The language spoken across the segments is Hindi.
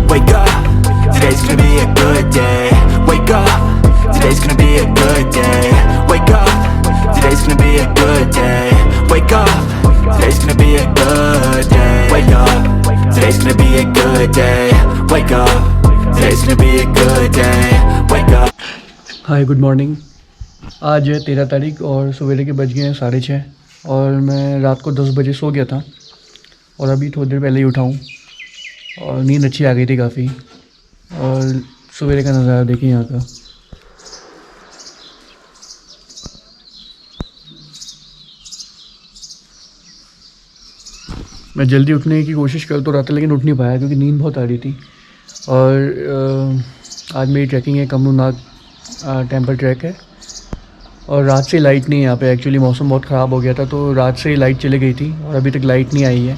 Wake up, today's gonna be a good day. Wake up, today's gonna be a good day. Wake up, today's gonna be a good day. Wake up, today's gonna be a good day. Wake up, today's gonna be a good day. Wake up, today's gonna be a good day. Wake up. Hi good morning. आज है 13 तारीख और सवेरे के बज गए हैं 6:30 और मैं रात को 10 बजे सो गया था और अभी थोड़ी देर पहले ही उठा हूँ और नींद अच्छी आ गई थी काफ़ी। और सवेरे का नज़ारा देखिए यहाँ का। मैं जल्दी उठने की कोशिश कर तो रहा था लेकिन उठ नहीं पाया क्योंकि नींद बहुत आ रही थी। और आज मेरी ट्रैकिंग है कमरूनाग टेम्पल ट्रैक है और रात से लाइट नहीं है यहाँ पे। एक्चुअली मौसम बहुत ख़राब हो गया था तो रात से ही लाइट चली गई थी और अभी तक लाइट नहीं आई है।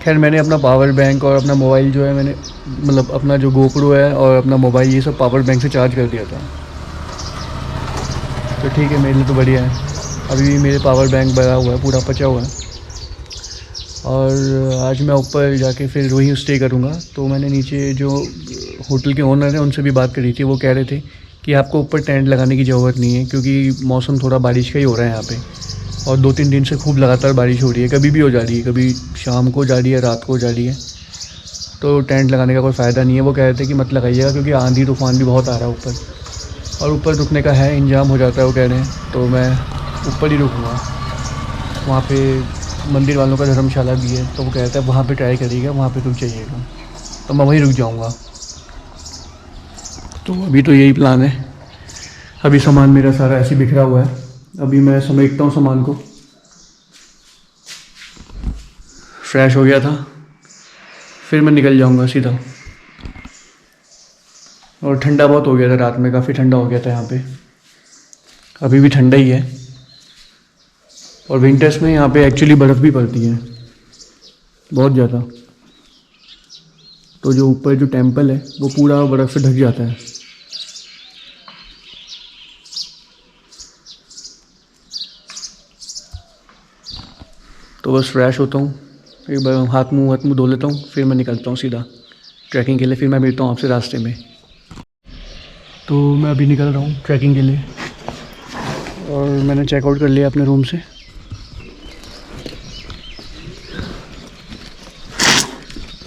खैर मैंने अपना पावर बैंक और अपना मोबाइल जो है मैंने मतलब अपना जो गोप्रो है और अपना मोबाइल ये सब पावर बैंक से चार्ज कर दिया था तो ठीक है, मेरे लिए तो बढ़िया है। अभी भी मेरे पावर बैंक भरा हुआ है, पूरा पचा हुआ है। और आज मैं ऊपर जाके फिर वहीं स्टे करूँगा। तो मैंने नीचे जो होटल के ओनर हैं उनसे भी बात करी थी। वो कह रहे थे कि आपको ऊपर टेंट लगाने की ज़रूरत नहीं है क्योंकि मौसम थोड़ा बारिश का ही हो रहा है यहाँ पे और 2-3 दिन से खूब लगातार बारिश हो रही है। कभी भी हो जा रही है, कभी शाम को जा रही है, रात को जा रही है, तो टेंट लगाने का कोई फ़ायदा नहीं है। वो कह रहे थे कि मत लगाइएगा क्योंकि आंधी तूफ़ान भी बहुत आ रहा है ऊपर और ऊपर रुकने का है इंतजाम हो जाता है वो कह रहे हैं। तो मैं ऊपर ही रुकूँगा। वहाँ पे मंदिर वालों का धर्मशाला भी है तो वो कहता है वहाँ पे ट्राई करिएगा, वहाँ पे रुक जाइएगा। तो मैं वहीं रुक जाऊँगा। तो अभी तो यही प्लान है। अभी सामान मेरा सारा ऐसे बिखरा हुआ है, अभी मैं समेटता हूँ सामान को। फ्रेश हो गया था फिर मैं निकल जाऊँगा सीधा। और ठंडा बहुत हो गया था रात में, काफ़ी ठंडा हो गया था यहाँ पे। अभी भी ठंडा ही है और विंटर्स में यहाँ पे एक्चुअली बर्फ़ भी पड़ती है बहुत ज़्यादा। तो जो ऊपर जो टेंपल है वो पूरा बर्फ़ से ढक जाता है। तो बस फ्रेश होता हूँ, एक बार हाथ मुँह धो लेता हूँ, फिर मैं निकलता हूँ सीधा ट्रैकिंग के लिए। फिर मैं मिलता हूँ आपसे रास्ते में। तो मैं अभी निकल रहा हूँ ट्रैकिंग के लिए और मैंने चेकआउट कर लिया अपने रूम से।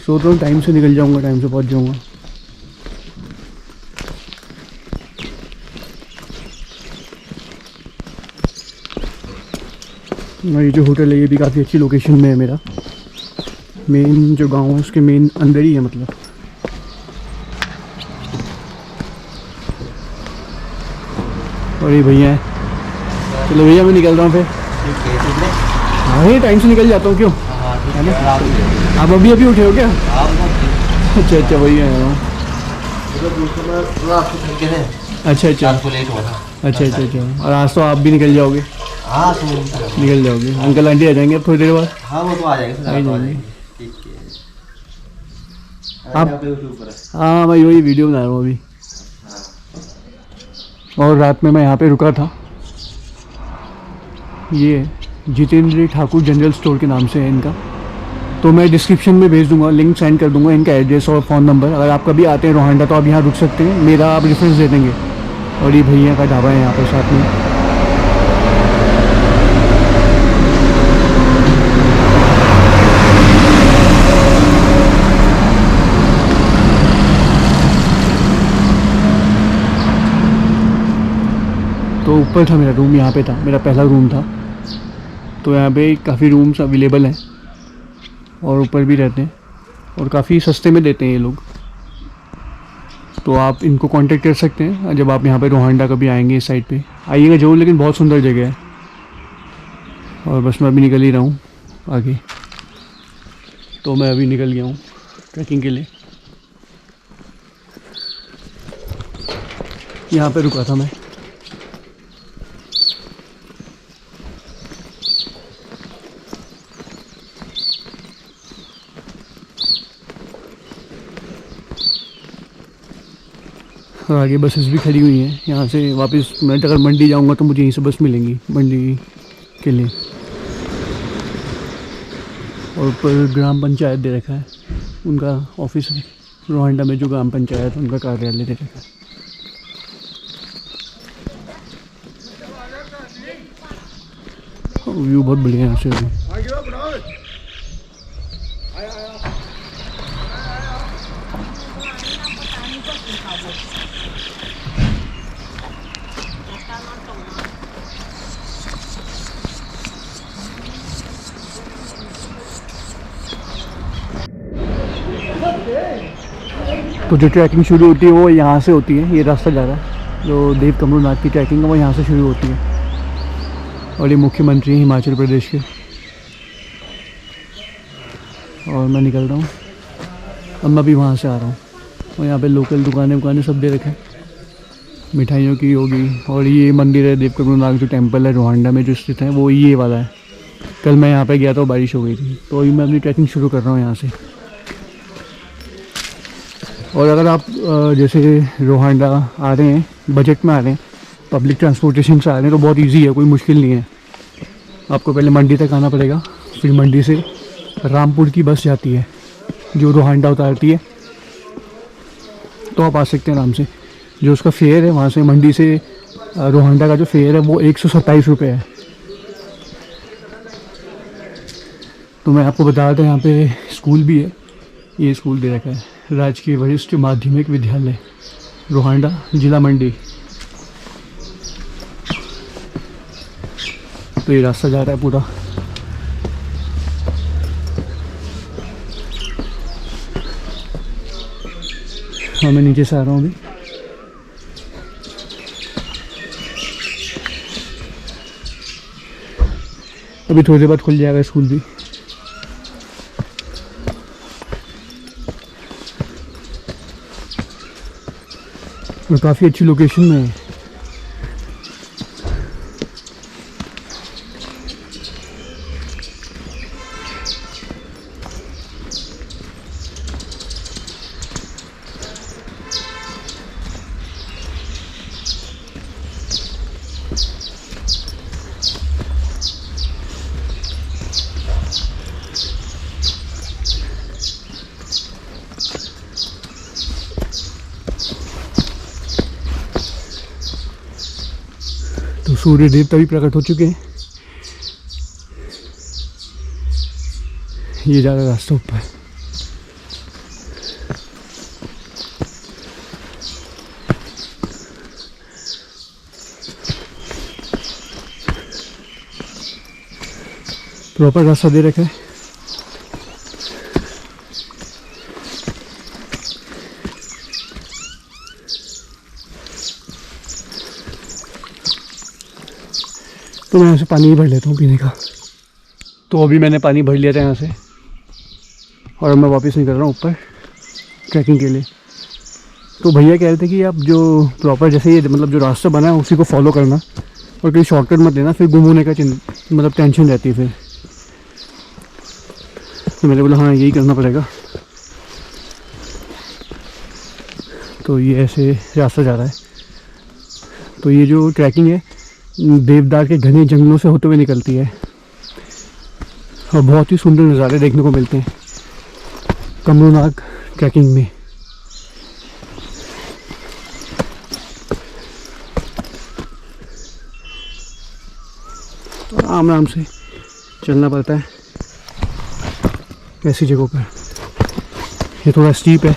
सोच रहा हूँ टाइम से निकल जाऊँगा, टाइम से पहुँच जाऊँगा। ये जो होटल है ये भी काफ़ी अच्छी लोकेशन में है। मेरा मेन जो गांव है उसके मेन अंदर ही है मतलब। और ये भैया है। चलो भैया मैं निकल रहा हूँ फिर। हाँ ये टाइम से निकल जाता हूँ। क्यों है ना, आप अभी अभी उठे हो क्या? अच्छा अच्छा भैया है। अच्छा अच्छा अच्छा अच्छा अच्छा। और आज तो आप भी निकल जाओगे? हाँ तो निकल जाओगे। अंकल आंटी आ जाएंगे अब थोड़ी देर बाद? हाँ वो तो आ जाएंगे। आ जाएंगे। ठीक है आप? हाँ मैं वही वीडियो बना रहा हूँ अभी। और रात में मैं यहाँ पे रुका था। ये जितेंद्र ठाकुर जनरल स्टोर के नाम से है इनका। तो मैं डिस्क्रिप्शन में भेज दूंगा, लिंक सेंड कर दूंगा इनका एड्रेस और फ़ोन नंबर। अगर आप कभी आते हैं रोहांडा तो आप यहाँ रुक सकते हैं, मेरा आप रेफरेंस दे देंगे। और ये भैया का ढाबा है यहाँ पे साथ में। तो ऊपर था मेरा रूम, यहाँ पे था मेरा पहला रूम था। तो यहाँ पे काफ़ी रूम्स अवेलेबल हैं और ऊपर भी रहते हैं और काफ़ी सस्ते में देते हैं ये लोग। तो आप इनको कांटेक्ट कर सकते हैं जब आप यहाँ पे रोहांडा कभी आएंगे। इस साइड पे आइएगा जरूर, लेकिन बहुत सुंदर जगह है। और बस मैं अभी निकल ही रहा हूँ आगे। तो मैं अभी निकल गया हूँ ट्रैकिंग के लिए। यहाँ पे रुका था मैं। और आगे बसेस भी खड़ी हुई हैं। यहाँ से वापस मैं अगर मंडी जाऊँगा तो मुझे यहीं से बस मिलेंगी मंडी के लिए। और ऊपर ग्राम पंचायत दे रखा है, उनका ऑफिस है। रोहांडा में जो ग्राम पंचायत उनका कार्यालय दे रखा है। व्यू बहुत बढ़िया है यहाँ से अभी। तो जो ट्रैकिंग शुरू होती है वो यहाँ से होती है। ये रास्ता जा रहा है जो देव कमरूनाथ की ट्रैकिंग है वो यहाँ से शुरू होती है। और ये मुख्यमंत्री हैं हिमाचल प्रदेश के। और मैं निकल रहा हूँ। अब मैं भी वहाँ से आ रहा हूँ। और यहाँ पे लोकल दुकानें सब दे रखे हैं, मिठाइयों की होगी। और ये मंदिर है देव कमरूनाथ जो टेम्पल है रोहांडा में जो स्थित है वो ये वाला है। कल मैं यहाँ पे गया था, बारिश हो गई थी, तो अभी मैं अपनी ट्रैकिंग शुरू कर रहा हूँ यहाँ से। और अगर आप जैसे रोहांडा आ रहे हैं, बजट में आ रहे हैं, पब्लिक ट्रांसपोर्टेशन से आ रहे हैं तो बहुत इजी है, कोई मुश्किल नहीं है। आपको पहले मंडी तक आना पड़ेगा, फिर मंडी से रामपुर की बस जाती है जो रोहांडा उतारती है, तो आप आ सकते हैं आराम से। जो उसका फेयर है वहाँ से मंडी से रोहांडा का जो फेयर है वो 127 रुपये है। तो मैं आपको बता दें यहाँ पे स्कूल भी है। ये स्कूल दे रखा है राजकीय वरिष्ठ माध्यमिक विद्यालय रोहांडा, जिला मंडी। तो ये रास्ता जा रहा है पूरा। हाँ, मैं नीचे से आ रहा हूँ अभी। अभी थोड़ी देर बाद खुल जाएगा स्कूल भी। और काफ़ी अच्छी लोकेशन में है। तो सूर्य देवता भी प्रकट हो चुके हैं। ये जा रहा रास्ता ऊपर। प्रॉपर रास्ता दे रखा है। तो मैं यहाँ से पानी ही भर लेता हूँ पीने का। तो अभी मैंने पानी भर लिया था यहाँ से और मैं वापस निकल रहा हूँ ऊपर ट्रैकिंग के लिए। तो भैया कह रहे थे कि आप जो प्रॉपर जैसे ये मतलब जो रास्ता बना है उसी को फॉलो करना और कहीं शॉर्टकट मत लेना, फिर गुम होने का मतलब टेंशन रहती है फिर। तो मैंने बोला हाँ यही करना पड़ेगा। तो ये ऐसे रास्ता जा रहा है। तो ये जो ट्रैकिंग है देवदार के घने जंगलों से होते हुए निकलती है और बहुत ही सुंदर नज़ारे देखने को मिलते हैं कमरूनाथ ट्रैकिंग में। तो आराम आराम से चलना पड़ता है ऐसी जगहों पर। ये थोड़ा स्टीप है।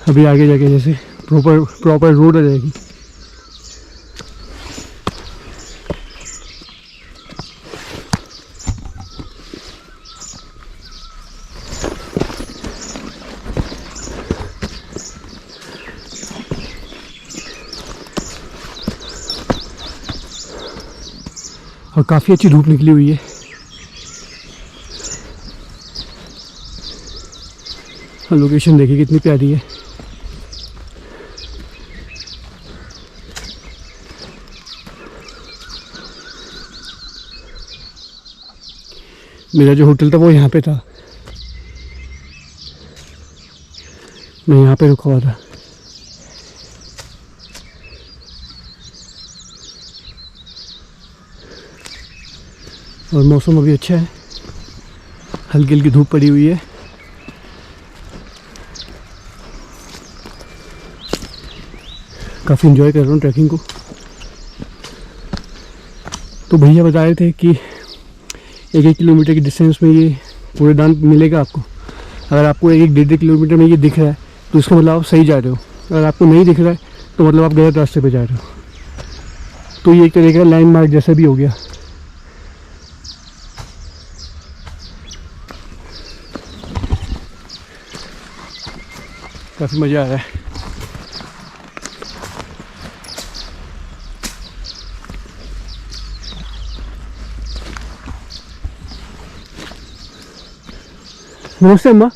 अभी आगे जाके जैसे प्रॉपर रोड आ जाएगी। और काफ़ी अच्छी धूप निकली हुई है। लोकेशन देखिए कितनी प्यारी है। मेरा जो होटल था वो यहाँ पे था, मैं यहाँ पे रुका हुआ था। और मौसम अभी अच्छा है, हल्की हल्की धूप पड़ी हुई है। काफ़ी इन्जॉय कर रहा हूँ ट्रैकिंग को। तो भैया बता रहे थे कि 1-1 किलोमीटर की डिस्टेंस में ये कूड़ेदान मिलेगा आपको। अगर आपको 1-1.5 किलोमीटर में ये दिख रहा है तो इसका मतलब आप सही जा रहे हो। अगर आपको नहीं दिख रहा है तो मतलब आप गलत रास्ते पे जा रहे हो। तो ये एक तरह का लैंडमार्क जैसा भी हो गया। काफ़ी मज़ा आ रहा है। नमस्ते अम्मा।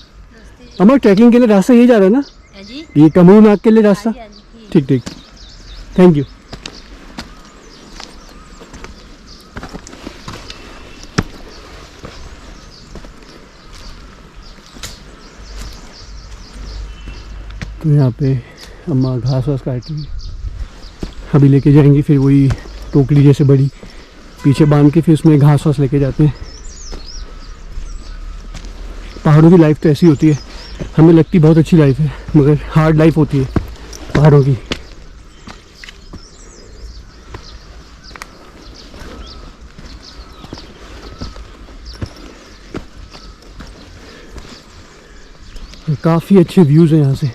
अम्मा ट्रैकिंग के लिए रास्ता यही जा रहा है ना? जी ये कमरू नाग के लिए रास्ता? हाँ जी। ठीक ठीक, थैंक यू। तो यहाँ पे अम्मा घास वास काट रही, अभी लेके जाएंगी। फिर वही टोकरी जैसे बड़ी पीछे बांध के फिर उसमें घास वास लेके जाते हैं। पहाड़ों की लाइफ तो ऐसी होती है, हमें लगती बहुत अच्छी लाइफ है मगर हार्ड लाइफ होती है पहाड़ों की। काफ़ी अच्छे व्यूज़ हैं यहाँ से।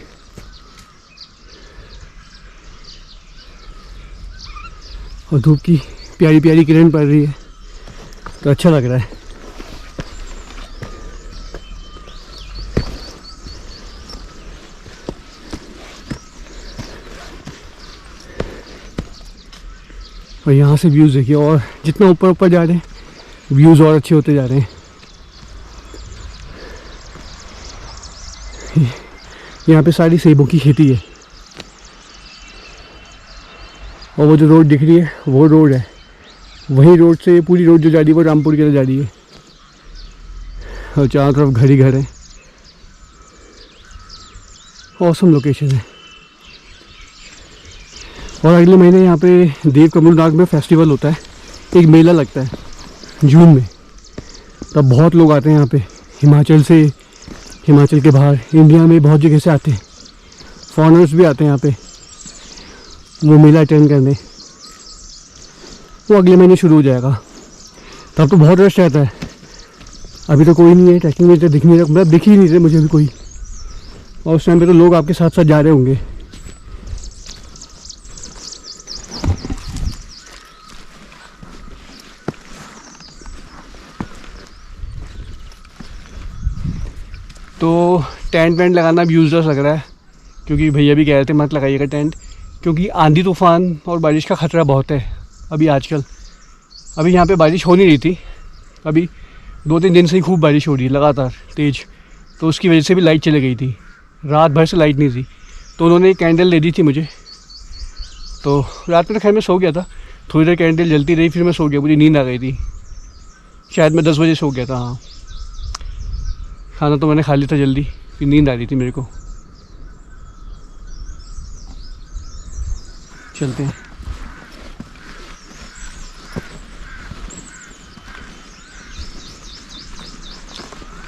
और धूप की प्यारी प्यारी किरण पड़ रही है तो अच्छा लग रहा है। और यहाँ से व्यूज़ देखिए, और जितना ऊपर ऊपर जा रहे हैं व्यूज़ और अच्छे होते जा रहे हैं। यहाँ पे सारी सेबों की खेती है। और वो जो रोड दिख रही है वो रोड है, वही रोड से पूरी रोड जो जा रही है वो रामपुर की तरफ जा रही है। और चारों तरफ घर ही घर है। ऑसम लोकेशन है। और अगले महीने यहाँ पे देव कमरूनाग में फेस्टिवल होता है, एक मेला लगता है जून में। तब बहुत लोग आते हैं यहाँ पे, हिमाचल से, हिमाचल के बाहर, इंडिया में बहुत जगह से आते हैं। फॉरेनर्स भी आते हैं यहाँ पे वो मेला अटेंड करने। वो अगले महीने शुरू हो जाएगा। तब तो बहुत रश रहता है। अभी तो कोई नहीं है ट्रैकिंग में, तो दिख नहीं रहा, मतलब दिख ही नहीं रहे मुझे भी कोई। और उस टाइम पे तो लोग आपके साथ साथ जा रहे होंगे। तो टेंट वेंट लगाना भी यूजलेस लग रहा है, क्योंकि भैया भी कह रहे थे मत लगाइएगा टेंट, क्योंकि आंधी तूफान और बारिश का ख़तरा बहुत है अभी आजकल। अभी यहाँ पे बारिश हो नहीं रही थी, अभी 2-3 दिन से ही खूब बारिश हो रही है लगातार तेज़। तो उसकी वजह से भी लाइट चली गई थी, रात भर से लाइट नहीं थी। तो उन्होंने एक कैंडल दे दी थी मुझे। तो रात में तो खैर मैं सो गया था, थोड़ी देर कैंडल जलती रही, फिर मैं सो गया, मुझे नींद आ गई थी। शायद मैं 10 बजे सो गया था। हाँ, खाना तो मैंने खा लिया था जल्दी, फिर नींद आ रही थी मेरे को। चलते हैं।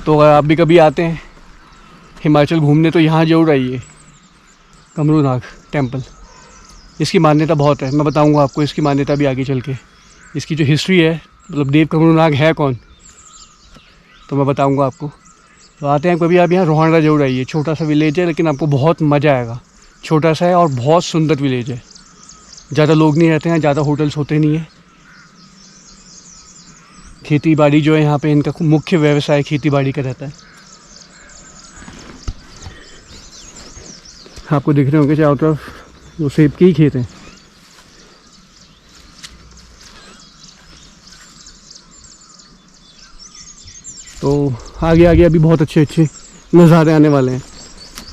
तो अगर आप भी कभी आते हैं हिमाचल घूमने तो यहाँ जरूर आइए, कमरूनाग टेम्पल। इसकी मान्यता बहुत है, मैं बताऊंगा आपको इसकी मान्यता भी आगे चल के। इसकी जो हिस्ट्री है, मतलब देव कमरूनाग है कौन, तो मैं बताऊंगा आपको। तो आते हैं कभी आप यहाँ, रोहांडा जरूर आइए। छोटा सा विलेज है लेकिन आपको बहुत मज़ा आएगा। छोटा सा है और बहुत सुंदर विलेज है। ज़्यादा लोग नहीं रहते हैं, ज़्यादा होटल्स होते नहीं हैं। खेती बाड़ी जो है यहाँ पे, इनका मुख्य व्यवसाय खेती बाड़ी का रहता है। आपको दिख रहे होंगे चारों तरफ वो सेब के ही खेत हैं। तो आगे आगे अभी बहुत अच्छे अच्छे नज़ारे आने वाले हैं।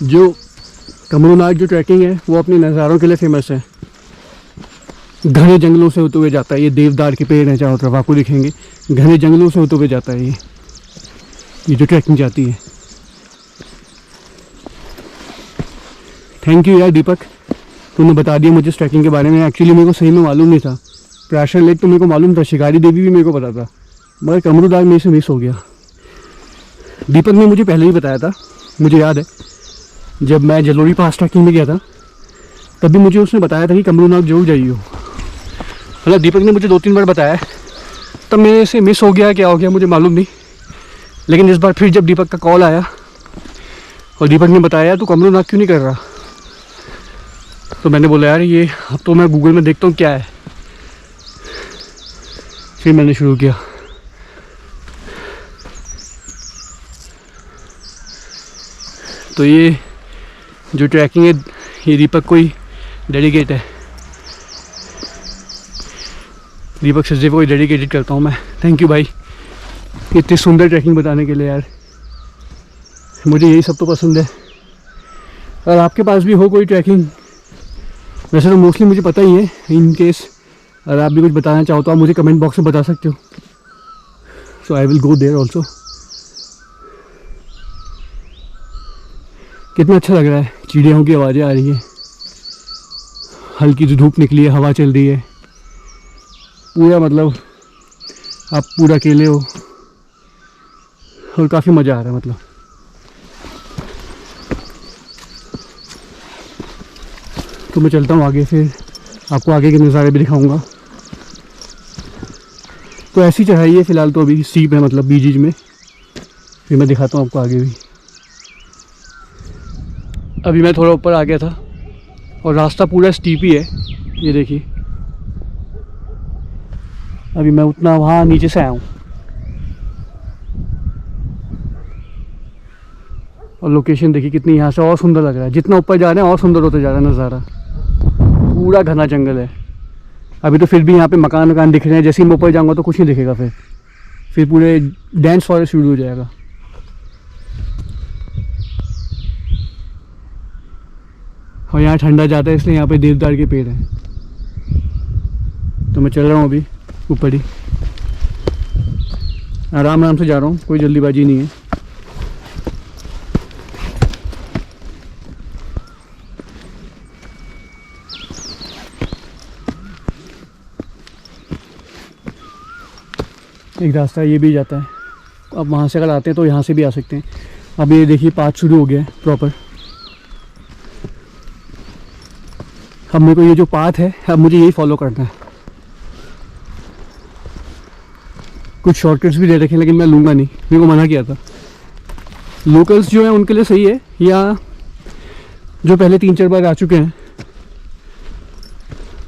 जो कमरूनाग जो ट्रैकिंग है वो अपने नज़ारों के लिए फेमस है। घने जंगलों से होते हुए जाता है। ये देवदार के पेड़ हैं चारों तरफ, आपको दिखेंगे। घने जंगलों से होते हुए जाता है ये जो ट्रैकिंग जाती है। थैंक यू यार दीपक, तूने बता दिया मुझे इस ट्रैकिंग के बारे में। एक्चुअली मेरे को सही में मालूम नहीं था। प्राशर लेक तो मेरे को मालूम था, शिकारी देवी भी मेरे को पता था, मगर कमरूनाग में से मिस हो गया। दीपक ने मुझे पहले ही बताया था, मुझे याद है जब मैं जलोरी पास ट्रैकिंग में गया था तभी मुझे उसने बताया था कि कमरूनाग जरूर जाइए। मतलब दीपक ने मुझे 2-3 बार बताया, तब मेरे से मिस हो गया, क्या हो गया मुझे मालूम नहीं। लेकिन इस बार फिर जब दीपक का कॉल आया और दीपक ने बताया तो कमरूनाग क्यों नहीं कर रहा, तो मैंने बोला यार ये अब तो मैं गूगल में देखता हूँ क्या है। फिर मैंने शुरू किया। तो ये जो ट्रैकिंग है ये दीपक को ही डेडिकेट है, दीपक सचदेव को ही डेडिकेटेड करता हूँ मैं। थैंक यू भाई इतनी सुंदर ट्रैकिंग बताने के लिए यार, मुझे यही सब तो पसंद है। और आपके पास भी हो कोई ट्रैकिंग, वैसे तो मोस्टली मुझे पता ही है, इन केस अगर आप भी कुछ बताना चाहो तो आप मुझे कमेंट बॉक्स में बता सकते हो, so I will go there also. कितना अच्छा लग रहा है, चिड़ियों की आवाज़ें आ रही है, हल्की सी धूप निकली है, हवा चल रही है, पूरा मतलब आप पूरा अकेले हो और काफ़ी मज़ा आ रहा है। मतलब तो मैं चलता हूँ आगे, फिर आपको आगे के नज़ारे भी दिखाऊंगा। तो ऐसी चढ़ाई है फ़िलहाल तो अभी स्टीप है, मतलब बीच में, फिर मैं दिखाता हूँ आपको आगे भी। अभी मैं थोड़ा ऊपर आ गया था और रास्ता पूरा स्टीप ही है, ये देखिए। अभी मैं उतना वहाँ नीचे से आया हूँ और लोकेशन देखिए कितनी यहाँ से और सुंदर लग रहा है। जितना ऊपर जा रहे हैं और सुंदर होता जा रहा है नज़ारा, पूरा घना जंगल है। अभी तो फिर भी यहाँ पे मकान दिख रहे हैं, जैसे ही मैं ऊपर जाऊँगा तो कुछ नहीं दिखेगा, फिर पूरे डेंस फॉरेस्ट शुरू हो जाएगा। और यहाँ ठंडा जाता है इसलिए यहाँ पे देवदार के पेड़ हैं। तो मैं चल रहा हूँ अभी ऊपर ही, आराम आराम से जा रहा हूँ, कोई जल्दीबाजी नहीं है। एक रास्ता ये भी जाता है, अब वहाँ से अगर आते हैं तो यहाँ से भी आ सकते हैं। अब ये देखिए पाथ शुरू हो गया है प्रॉपर। अब मेरे को ये जो पाथ है अब मुझे यही फॉलो करना है। कुछ शॉर्टकट्स भी दे रखे हैं लेकिन मैं लूँगा नहीं, मेरे को मना किया था। लोकल्स जो हैं उनके लिए सही है, या जो पहले 3-4 बार आ चुके हैं,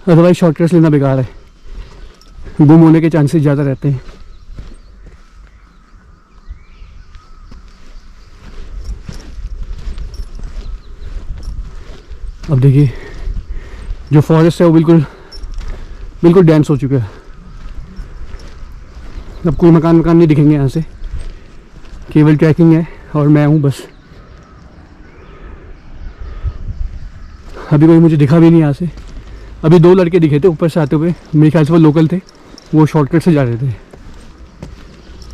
अदरवाइज शॉर्टकट्स लेना बेकार है, गुम होने के चांसेस ज़्यादा रहते हैं। अब देखिए जो फॉरेस्ट है वो बिल्कुल डेंस हो चुका है। अब कोई मकान नहीं दिखेंगे यहाँ से, केवल ट्रैकिंग है और मैं हूँ बस। अभी कोई मुझे दिखा भी नहीं यहाँ से। अभी 2 लड़के दिखे थे ऊपर से आते हुए, मेरे ख्याल से वो लोकल थे, वो शॉर्टकट से जा रहे थे।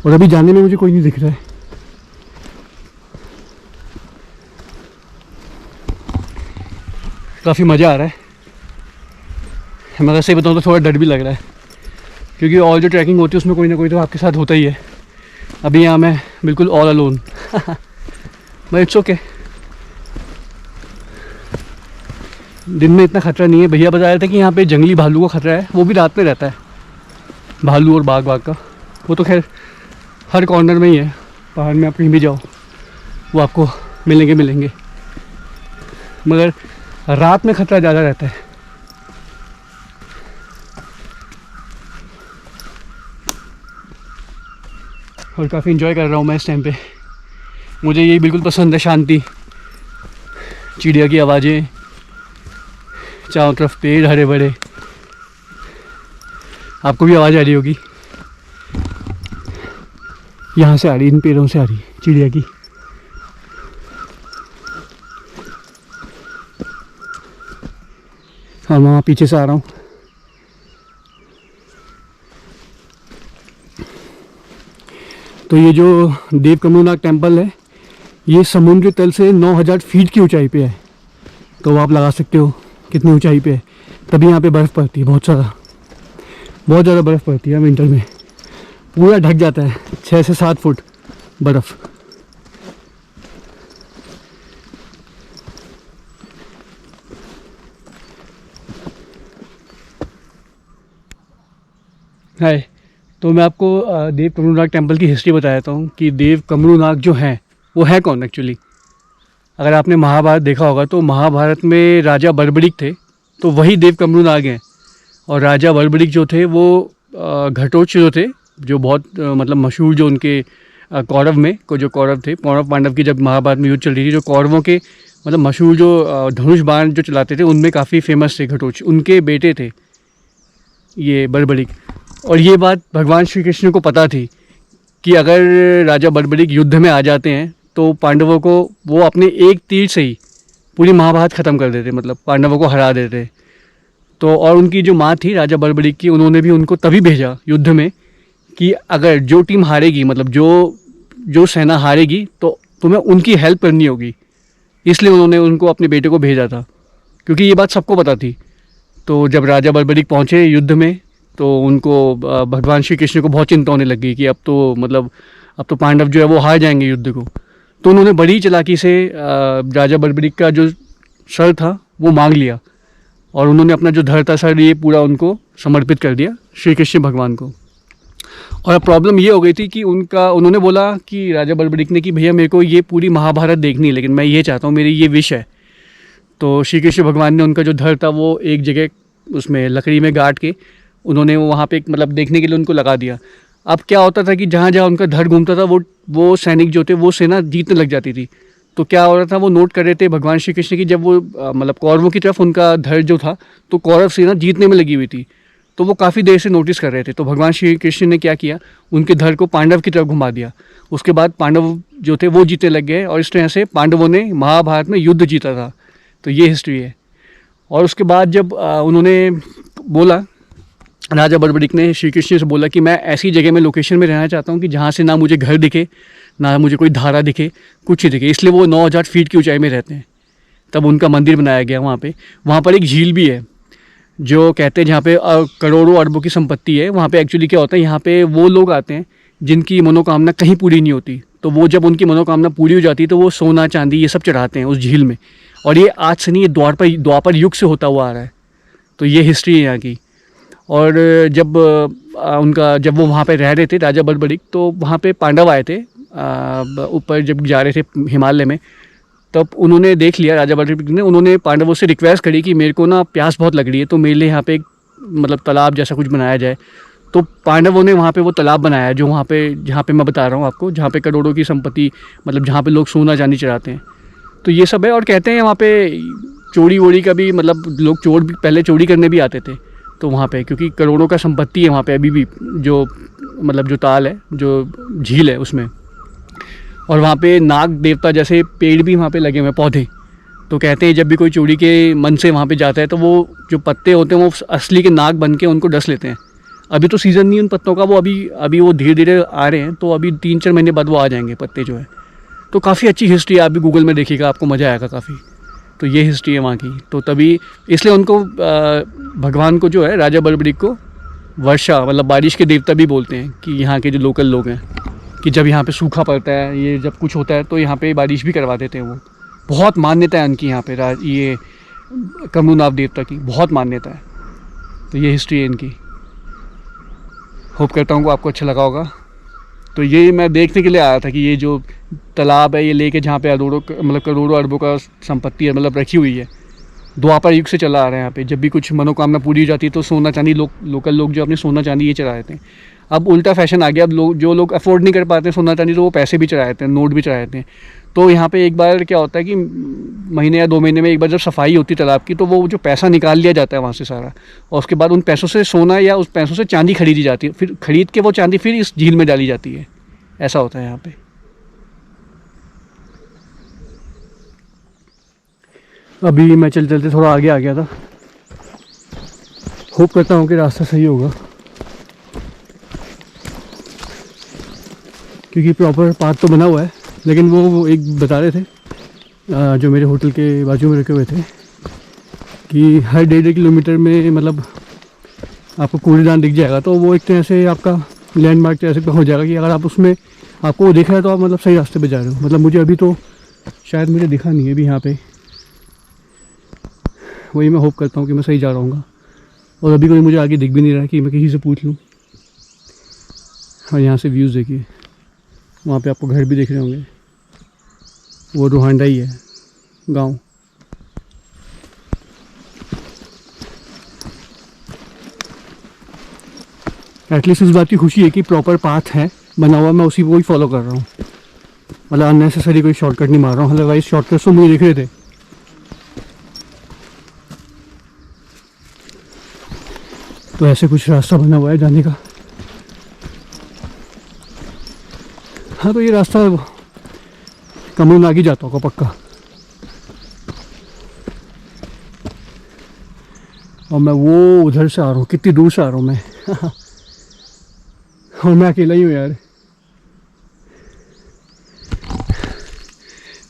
और अभी जाने में मुझे कोई नहीं दिख रहा है। काफ़ी मज़ा आ रहा है, मगर सही बताऊँ तो थोड़ा डर भी लग रहा है, क्योंकि और जो ट्रैकिंग होती है उसमें कोई ना कोई तो आपके साथ होता ही है। अभी यहाँ मैं बिल्कुल all alone but it's okay. दिन में इतना खतरा नहीं है। भैया बता रहे थे कि यहाँ पे जंगली भालू का खतरा है, वो भी रात में रहता है, भालू और बाघ का। वो तो खैर हर कॉर्नर में ही है, पहाड़ में आप कहीं भी जाओ वो आपको मिलेंगे, मगर रात में खतरा ज़्यादा रहता है। और काफ़ी इन्जॉय कर रहा हूँ मैं इस टाइम पे, मुझे यही बिल्कुल पसंद है, शांति, चिड़िया की आवाज़ें, चारों तरफ पेड़ हरे भरे। आपको भी आवाज़ आ रही होगी, यहाँ से आ रही, इन पेड़ों से आ रही चिड़िया की। हाँ मैं वहाँ पीछे से आ रहा हूँ। तो ये जो देव कमरूनाग टेम्पल है ये समुद्र तल से 9000 फीट की ऊंचाई पे है। तो आप लगा सकते हो कितनी ऊंचाई पे है। तभी यहाँ पे बर्फ़ पड़ती है, बहुत ज़्यादा बर्फ़ पड़ती है विंटर में। पूरा ढक जाता है 6 से 7 फुट बर्फ़। हाय, तो मैं आपको देव कमरूनाग टेम्पल की हिस्ट्री बताता हूँ कि देव कमरूनाग जो हैं वो है कौन एक्चुअली। अगर आपने महाभारत देखा होगा तो महाभारत में राजा बर्बरीक थे, तो वही देव कमरूनाग हैं। और राजा बर्बरीक जो थे वो घटोत्कच जो थे, जो बहुत मतलब मशहूर, जो उनके कौरव में को जो कौरव थे, कौरव पांडव की जब महाभारत में युद्ध चल रही थी, जो कौरवों के मतलब मशहूर जो धनुष बाण जो चलाते थे उनमें काफ़ी फेमस थे घटोत्कच, उनके बेटे थे ये बर्बरीक। और ये बात भगवान श्री कृष्ण को पता थी कि अगर राजा बर्बरीक युद्ध में आ जाते हैं तो पांडवों को वो अपने एक तीर से ही पूरी महाभारत ख़त्म कर देते, मतलब पांडवों को हरा देते। तो और उनकी जो माँ थी राजा बर्बरीक की, उन्होंने भी उनको तभी भेजा युद्ध में कि अगर जो टीम हारेगी, मतलब जो सेना हारेगी, तो तुम्हें उनकी हेल्प करनी होगी। इसलिए उन्होंने उनको अपने बेटे को भेजा था, क्योंकि ये बात सबको पता थी। तो जब राजा बर्बरीक पहुँचे युद्ध में तो उनको भगवान श्री कृष्ण को बहुत चिंता होने लगी कि अब तो पांडव जो है वो हार जाएंगे युद्ध को। तो उन्होंने बड़ी चालाकी से राजा बर्बरीक का जो सर था वो मांग लिया, और उन्होंने अपना जो धड़ था सर ये पूरा उनको समर्पित कर दिया श्री कृष्ण भगवान को। और अब प्रॉब्लम ये हो गई थी कि उन्होंने बोला कि राजा बर्बरीक ने कि भैया मेरे को ये पूरी महाभारत देखनी है, लेकिन मैं ये चाहता हूँ, मेरी ये विश है। तो श्री कृष्ण भगवान ने उनका जो धड़ था वो एक जगह उसमें लकड़ी में गाड़ के उन्होंने वहाँ पे मतलब देखने के लिए उनको लगा दिया। अब क्या होता था कि जहाँ जहाँ उनका धड़ घूमता था वो सैनिक जो थे वो सेना जीतने लग जाती थी। तो क्या हो रहा था, वो नोट कर रहे थे भगवान श्री कृष्ण की, जब वो मतलब कौरवों की तरफ उनका धड़ जो था तो कौरव सेना जीतने में लगी हुई थी, तो वो काफ़ी देर से नोटिस कर रहे थे। तो भगवान श्री कृष्ण ने क्या किया, उनके धड़ को पांडव की तरफ घुमा दिया। उसके बाद पांडव जो थे वो जीतने लग गए, और इस तरह से पांडवों ने महाभारत में युद्ध जीता था। तो ये हिस्ट्री है। और उसके बाद जब उन्होंने बोला, राजा बर्बरीक ने श्री कृष्ण से बोला कि मैं ऐसी जगह में लोकेशन में रहना चाहता हूँ कि जहाँ से ना मुझे घर दिखे, ना मुझे कोई धारा दिखे, कुछ ही दिखे। इसलिए वो 9000 फीट की ऊंचाई में रहते हैं। तब उनका मंदिर बनाया गया वहाँ पे। वहाँ पर एक झील भी है जो कहते हैं जहाँ पे करोड़ों अरबों की संपत्ति है। वहाँ पे एक्चुअली क्या होता है, यहाँ पे वो लोग आते हैं जिनकी मनोकामना कहीं पूरी नहीं होती, तो वो जब उनकी मनोकामना पूरी हो जाती है तो वो सोना चांदी ये सब चढ़ाते हैं उस झील में। और ये आज से नहीं, ये द्वापर युग से होता हुआ आ रहा है। तो ये हिस्ट्री है यहाँ की। और जब वो वहाँ पे रह रहे थे राजा बर्बरीक, तो वहाँ पे पांडव आए थे ऊपर जब जा रहे थे हिमालय में। तब उन्होंने देख लिया, राजा बर्बरीक ने, उन्होंने पांडवों से रिक्वेस्ट करी कि मेरे को ना प्यास बहुत लग रही है, तो मेरे लिए यहाँ पे एक मतलब तालाब जैसा कुछ बनाया जाए। तो पांडवों ने वहाँ पे वो तालाब बनाया जो वहाँ पे जहाँ पे मैं बता रहा हूँ आपको, जहाँ पे करोड़ों की संपत्ति, मतलब जहाँ पे लोग सोना चांदी चढ़ाते हैं। तो ये सब है। और कहते हैं वहाँ पे चोरी वोरी का भी, मतलब लोग चोर भी पहले चोरी करने भी आते थे तो वहाँ पे, क्योंकि करोड़ों का संपत्ति है वहाँ पे अभी भी, जो मतलब जो ताल है, जो झील है उसमें। और वहाँ पे नाग देवता जैसे पेड़ भी वहाँ पे लगे हुए हैं, पौधे। तो कहते हैं जब भी कोई चोरी के मन से वहाँ पे जाता है तो वो जो पत्ते होते हैं वो असली के नाग बन के उनको डस लेते हैं। अभी तो सीज़न नहीं उन पत्तों का, वो अभी वो धीरे धीरे आ रहे हैं, तो अभी 3-4 महीने बाद वो आ जाएंगे पत्ते जो है। तो काफ़ी अच्छी हिस्ट्री है, आप भी गूगल में देखिएगा, आपको मज़ा आएगा काफ़ी। तो ये हिस्ट्री है वहाँ की। तो तभी इसलिए उनको भगवान को जो है राजा बर्बरीक को वर्षा मतलब बारिश के देवता भी बोलते हैं, कि यहाँ के जो लोकल लोग हैं, कि जब यहाँ पे सूखा पड़ता है, ये जब कुछ होता है तो यहाँ पे बारिश भी करवा देते हैं। वो बहुत मान्यता है उनकी यहाँ पे, ये कमरूनाग देवता की बहुत मान्यता है। तो ये हिस्ट्री है इनकी। होप करता हूँ आपको अच्छा लगा होगा। तो ये मैं देखने के लिए आया था कि ये जो तालाब है ये लेके जहाँ पे करोड़ों अरबों का संपत्ति है, मतलब रखी हुई है, द्वापर युग से चला आ रहा है। यहाँ पे जब भी कुछ मनोकामना पूरी हो जाती है तो सोना चांदी लोकल लोग जो अपने सोना चांदी ये चढ़ा देते हैं। अब उल्टा फैशन आ गया, अब जो लोग अफोर्ड नहीं कर पाते सोना चांदी, तो वो पैसे भी चढ़ा देते हैं, नोट भी चढ़ा देते हैं। तो यहाँ पे एक बार क्या होता है कि महीने या 2 महीने में एक बार जब सफाई होती है तालाब की, तो वो जो पैसा निकाल लिया जाता है वहाँ से सारा, और उसके बाद उन पैसों से सोना या उस पैसों से चांदी खरीदी जाती है, फिर खरीद के वो चांदी फिर इस झील में डाली जाती है। ऐसा होता है यहाँ पे। अभी मैं चलते चलते थोड़ा आगे आ गया था। होप करता हूँ कि रास्ता सही होगा, क्योंकि प्रॉपर पाथ तो बना हुआ है, लेकिन वो एक बता रहे थे जो मेरे होटल के बाजू में रखे हुए थे कि हर 1.5 किलोमीटर में मतलब आपको कूड़ेदान दिख जाएगा। तो वो एक तरह से आपका लैंडमार्क जैसे हो जाएगा कि अगर आप उसमें आपको वो दिख रहा है तो आप मतलब सही रास्ते पे जा रहे हो। मतलब मुझे अभी तो शायद मुझे दिखा नहीं है अभी यहाँ पे, वही मैं होप करता हूँ कि मैं सही जा रहा हूँ। और अभी कोई मुझे आगे दिख भी नहीं रहा है कि मैं किसी से पूछ लूँ। और यहाँ से व्यूज़ देखिए, वहाँ पे आपको घर भी दिख रहे होंगे, वो रोहांडा ही है गांव। एटलीस्ट इस बात की खुशी है कि प्रॉपर पाथ है बना हुआ, मैं उसी को ही फॉलो कर रहा हूँ। मतलब अननेसेसरी कोई शॉर्टकट नहीं मार रहा हूँ, अदरवाइज शॉर्टकट्स तो मुझे दिख रहे थे। तो ऐसे कुछ रास्ता बना हुआ है जाने का। हाँ तो ये रास्ता कमलनाग ही जाता होगा पक्का। और मैं वो उधर से आ रहा हूँ, कितनी दूर से आ रहा हूँ मैं और मैं अकेला ही हूँ यार।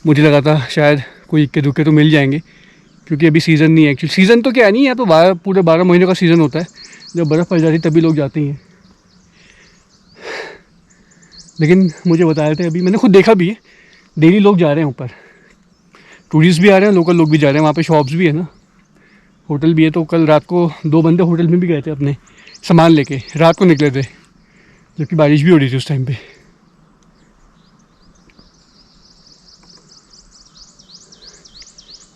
मुझे लगा था शायद कोई इक्के दुक्के तो मिल जाएंगे, क्योंकि अभी सीज़न नहीं है। एक्चुअली सीज़न तो क्या नहीं है, तो पूरे 12 महीनों का सीज़न होता है। जब बर्फ़ पड़ जाती तभी लोग जाते हैं। लेकिन मुझे बताया था, अभी मैंने खुद देखा भी है, डेली लोग जा रहे हैं ऊपर। टूरिस्ट भी आ रहे हैं, लोकल लोग भी जा रहे हैं। वहाँ पे शॉप्स भी है ना, होटल भी है। तो कल रात को 2 बंदे होटल में भी गए थे अपने सामान लेके, रात को निकले थे, जबकि बारिश भी हो रही थी उस टाइम पे।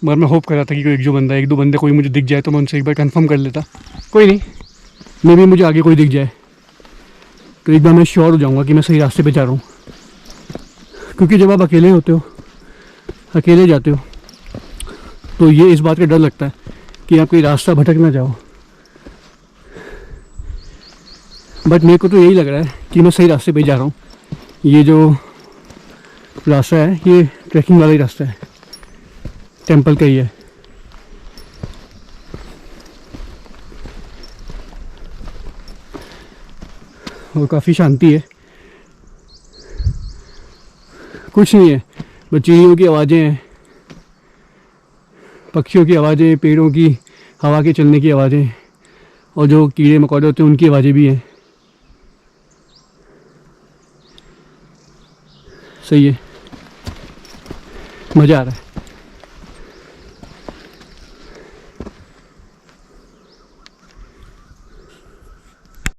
मगर मैं होप कर रहा था कि कोई एक दो बंदे कोई मुझे दिख जाए तो मैं उनसे एक बार कंफर्म कर लेता। कोई नहीं, मे भी मुझे आगे कोई दिख जाए तो एक बार मैं श्योर हो जाऊंगा कि मैं सही रास्ते पे जा रहा हूँ। क्योंकि जब आप अकेले होते हो, अकेले जाते हो, तो ये इस बात का डर लगता है कि आप कोई रास्ता भटक ना जाओ। बट मेरे को तो यही लग रहा है कि मैं सही रास्ते पे जा रहा हूँ। ये जो रास्ता है ये ट्रैकिंग वाला ही रास्ता है, टेंपल का ही है। और काफ़ी शांति है, कुछ नहीं है, बस चिड़ियों की आवाज़ें हैं, पक्षियों की आवाज़ें, पेड़ों की हवा के चलने की आवाज़ें, और जो कीड़े मकोड़े होते हैं उनकी आवाज़ें भी हैं। सही है, मज़ा आ रहा है।